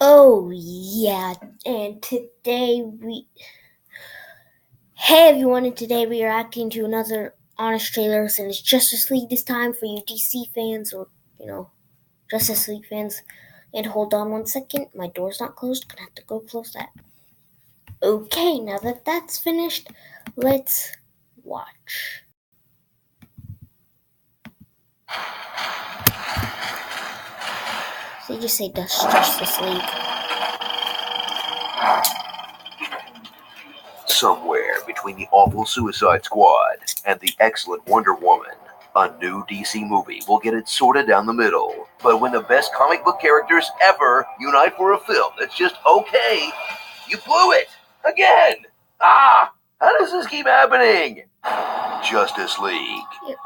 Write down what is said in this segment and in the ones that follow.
Oh, yeah, and Hey everyone, and today we are reacting to another Honest Trailers, and it's Justice League this time for you DC fans, or, Justice League fans. And hold on one second, my door's not closed, gonna have to go close that. Okay, now that that's finished, let's watch. So you just say Justice League. Somewhere between the awful Suicide Squad and the excellent Wonder Woman, a new DC movie will get it sorted down the middle. But when the best comic book characters ever unite for a film that's just okay, you blew it! Again! How does this keep happening? Justice League. Yep.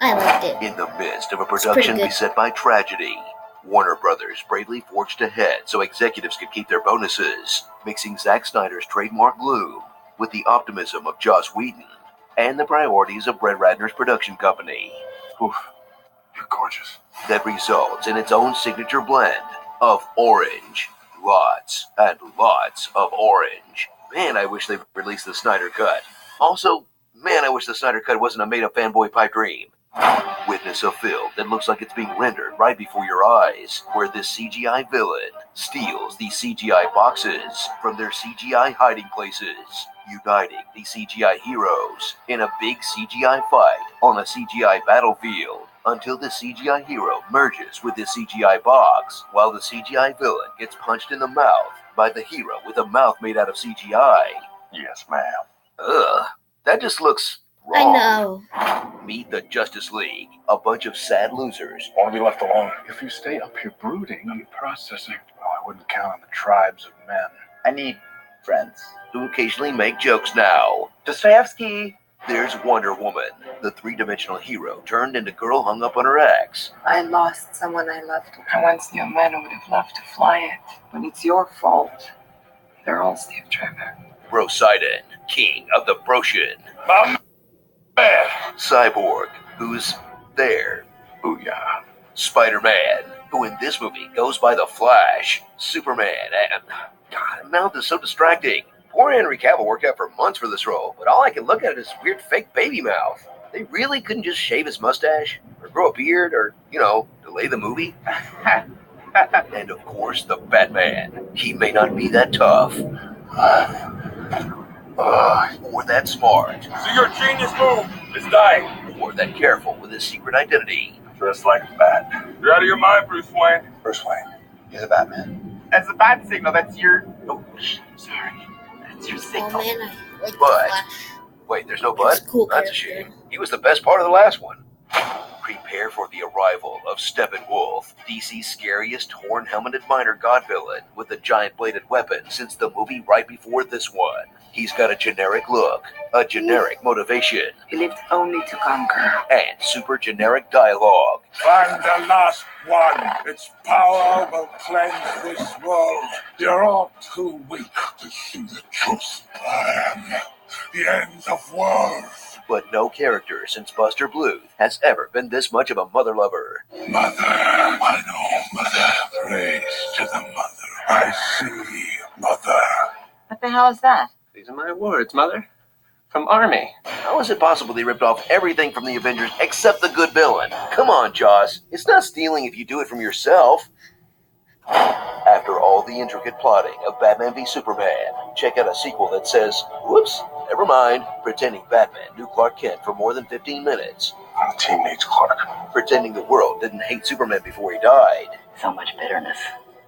I liked it. In the midst of a production beset by tragedy, Warner Brothers bravely forged ahead so executives could keep their bonuses, mixing Zack Snyder's trademark gloom with the optimism of Joss Whedon and the priorities of Brett Ratner's production company. Oof, you're gorgeous. That results in its own signature blend of orange. Lots and lots of orange. Man, I wish they'd released the Snyder Cut. Also, man, I wish the Snyder Cut wasn't a made-up fanboy pipe dream. Witness a film that looks like it's being rendered right before your eyes, where this CGI villain steals these CGI boxes from their CGI hiding places, uniting the CGI heroes in a big CGI fight on a CGI battlefield until the CGI hero merges with the CGI box, while the CGI villain gets punched in the mouth by the hero with a mouth made out of CGI. Yes, ma'am. Ugh, that just looks wrong. I know. Meet the Justice League, a bunch of sad losers. Want to be left alone. If you stay up here brooding and processing, well, I wouldn't count on the tribes of men. I need friends. Who occasionally make jokes now. Dostoevsky. There's Wonder Woman, the three-dimensional hero turned into girl hung up on her ex. I lost someone I loved. I once knew a man who would have loved to fly it. When it's your fault, they're all Steve Trevor. Poseidon, king of the Broshan. My man. Cyborg, who's there. Booyah. Spider-Man, who in this movie goes by the Flash. Superman, and God, mouth is so distracting. Poor Henry Cavill worked out for months for this role, but all I can look at is weird fake baby mouth. They really couldn't just shave his mustache, or grow a beard, or, delay the movie? And of course, the Batman. He may not be that tough. Or that smart. See your genius move. It's dying. Or that careful with his secret identity. Dressed like a bat. You're out of your mind, Bruce Wayne. Bruce Wayne. You're the Batman. That's a bat signal. That's your... Oh, sorry. That's your Oh signal. man, I like the But- Flash. Wait, there's no bud? He's a cool That's a character. shame. He was the best part of the last one. Prepare for the arrival of Steppenwolf, DC's scariest horn-helmeted minor god villain with a giant-bladed weapon since the movie right before this one. He's got a generic look, a generic motivation, He lived only to conquer. and super generic dialogue. Find the last one. Its power will cleanse this world. You're all too weak to see the truth. I am the end of worlds. But no character since Buster Bluth has ever been this much of a mother lover. Mother, I know, mother. Praise to the mother. I see, mother. What the hell is that? These are my words, Mother. From Army. How is it possible they ripped off everything from the Avengers except the good villain? Come on, Joss. It's not stealing if you do it from yourself. After all the intricate plotting of Batman v Superman, check out a sequel that says, whoops, never mind, pretending Batman knew Clark Kent for more than 15 minutes. The team needs Clark. Pretending the world didn't hate Superman before he died. So much bitterness.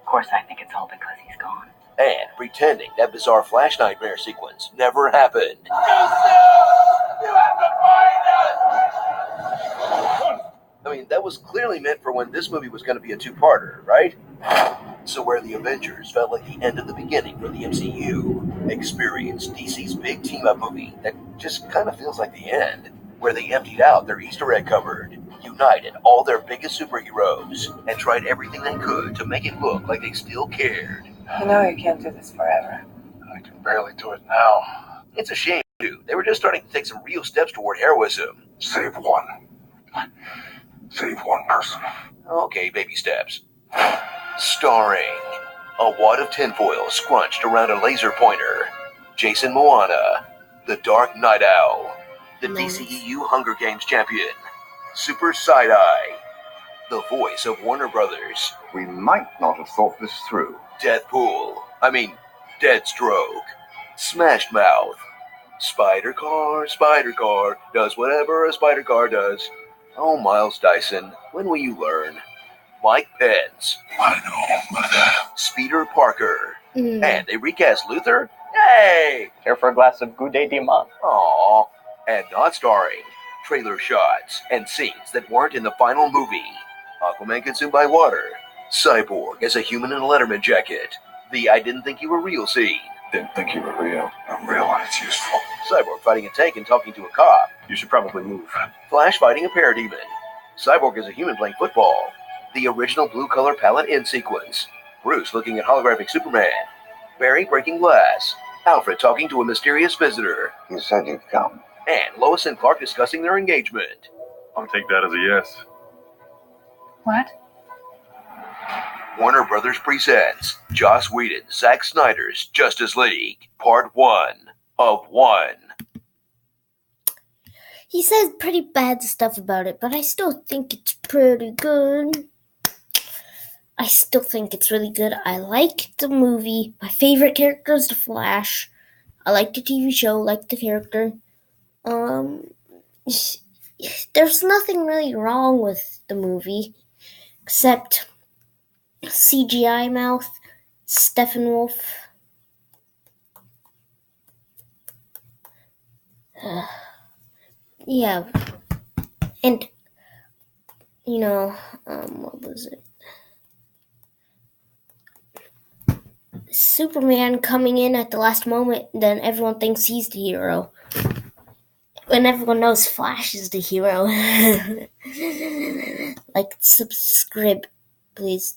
Of course, I think it's all because he's gone. And pretending that bizarre Flash Nightmare sequence never happened. I mean, that was clearly meant for when this movie was going to be a two-parter, right? So where the Avengers felt like the end of the beginning for the MCU, experience DC's big team-up movie that just kind of feels like the end, where they emptied out their Easter egg cupboard, united all their biggest superheroes, and tried everything they could to make it look like they still cared. You know you can't do this forever. I can barely do it now. It's a shame, too. They were just starting to take some real steps toward heroism. Save one. Save one person. Okay, baby steps. Starring A wad of tinfoil scrunched around a laser pointer. Jason Moana, the Dark Night Owl, the Nice. DCEU Hunger Games champion. Super Side-Eye, the voice of Warner Brothers. We might not have thought this through. Deathpool, Deadstroke. Smashed Mouth. Spider Car, does whatever a spider car does. Oh, Miles Dyson, when will you learn? Mike Pence. I know, Mother. Speeder Parker. Mm. And they recast Luther? Yay! Care for a glass of Goudet de Mont? Aww. And not starring. Trailer shots and scenes that weren't in the final movie. Aquaman consumed by water. Cyborg as a human in a Letterman jacket. The I didn't think you were real scene. Didn't think you were real. I'm real when it's useful. Cyborg fighting a tank and talking to a cop. You should probably move. Flash fighting a parademon. Cyborg as a human playing football. The original blue color palette in sequence. Bruce looking at holographic Superman. Barry breaking glass. Alfred talking to a mysterious visitor. You said you'd come. And Lois and Clark discussing their engagement. I'll take that as a yes. What? Warner Brothers presents Joss Whedon, Zack Snyder's Justice League, Part 1 of 1. He says pretty bad stuff about it, but I still think it's pretty good. I still think it's really good. I like the movie. My favorite character is the Flash. I like the TV show, like the character. There's nothing really wrong with the movie, except CGI mouth, Steppenwolf. Yeah, and what was it? Superman coming in at the last moment, then everyone thinks he's the hero. And everyone knows Flash is the hero. Like, subscribe, please.